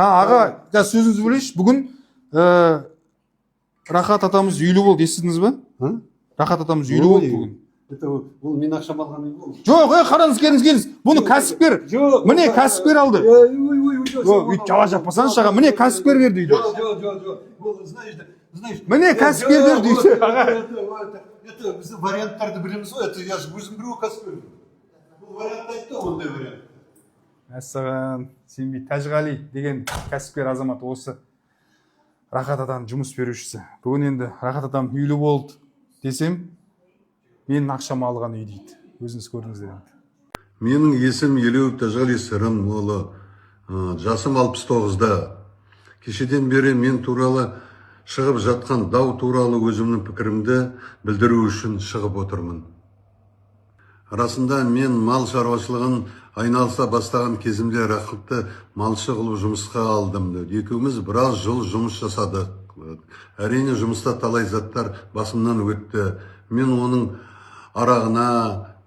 Аға, сөзіңізді бөлейінші. Бүгін Рахат атамыз үйлі болды, естідіңіз бе? Рахат атамыз үйлі болды бүгін. Бұл мен ақшам алған үй болды. Жоқ, қараңыз, келіңіз. Бұны кәсіпкер. Міне кәсіпкер алды. Жала жаппасаңыз шаға. Міне кәсіпкер берді үйді. Міне кәсіпкер берді үйді. Это біз варианттарды білеміз ғой. Это я же өзім біреу кәсіпкер. Бұл вариант айтты, ондай вариант. Мәссаған, сенбей Тәжғали деген кәсіпкер азамат осы Рахат атам жұмыс берушісі. Бүгін енді Рахат атам үйлі болды десем, менің ақшам алған үй дейді. Өзіңіз көрдіңіздер енді. Менің есім Елеуов Тәжғали Сырым, олы жасым 69-да. Кешеден бері мен туралы шығып жатқан дау туралы өзімнің пікірімді білдіру үшін шығып отырмын. Расында мен мал шаруашылығын айналыса бастаған кезімде Рахатты малшы қылып жұмысқа алдым. Екеуміз біраз жыл жұмыс жасадық. Әрине жұмыста талай заттар басымнан өтті. Мен оның арағына,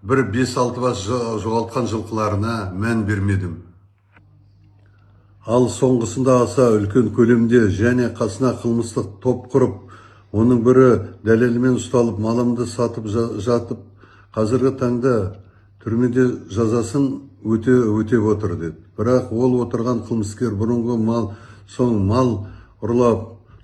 бір 5-6 бас жоғалтқан жылқыларына мән бермедім. Ал соңғысында аса үлкен көлемде және қасына қылмыстық топ құрып, оның бірі дәлелмен ұсталып, малымды сатып жатып, қазіргі таңда түрмеде жазасын өтеп отыр деді. Бірақ ол отырған қылмыскер бұрынғы мал ұрлап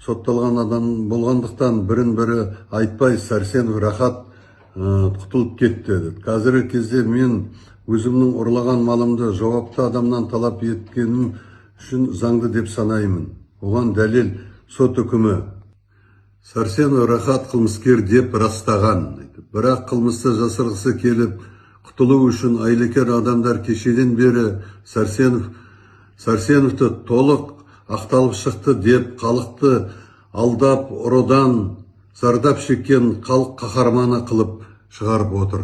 сотталған адам болғандықтан бірін-бірі айтпай Сәрсенов Рахат құтылып кетті деді. Қазіргі кезде мен өзімнің ұрлаған малымды жауапты адамнан талап еткенім үшін заңды деп санаймын. Оған дәлел сот үкімі. Сәрсенов Рахат қылмыскер деп растаған. Бірақ қылмысты жасырғысы келіп, құтылу үшін айлакер адамдар кешеден бері Сәрсеновті толық ақталып шықты деп халықты алдап, ұрыдан зардап шеккен халық қаһарманы қылып шығарып отыр.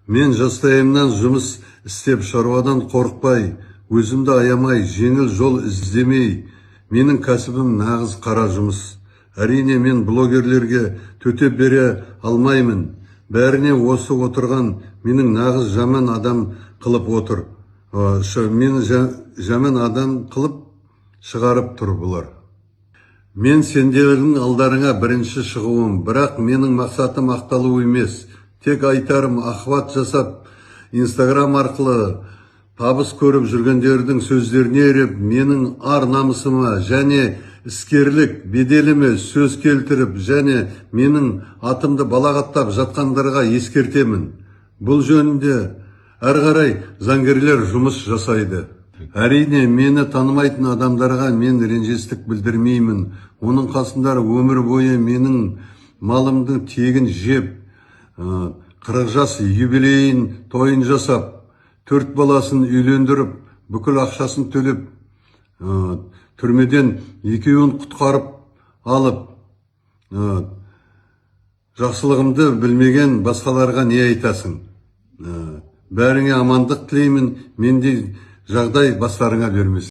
Мен жастайымнан жұмыс істеп, шаруадан қорықпай, өзімді аямай, жеңіл жол іздемей, менің кәсібім нағыз қара жұмыс. Әрине мен блогерлерге төтеп бере алмаймын. Бәріне осы отырған менің нағыз жаман адам қылып отыр. Мені жаман адам қылып шығарып тұр бұлар. Мен сендердің алдарыңа бірінші шығуым, бірақ менің мақсатым ақталу емес. Тек айтарым, ахват жасап, Инстаграм арқылы табыс көріп жүргендердің сөздеріне еріп, менің ар намысыма және іскерлік беделіме сөз келтіріп, және менің атымды балағаттап жатқандарға ескертемін. Бұл жөнінде әр қарай заңгерлер жұмыс жасайды. Әрине, мені танымайтын адамдарға мен ренжестік білдірмеймін. Оның қасындар өмір бойы менің малымдың тегін жеп, 40 жас юбилейін тойын жасап, 4 баласын үйлендіріп, бүкіл ақшасын төлеп, түрмеден 2-ін құтқарып алып, жақсылығымды білмеген басқаларға не айтасың? Бәріңе амандық тілеймін, мендей жағдай бастарыңа бермесін.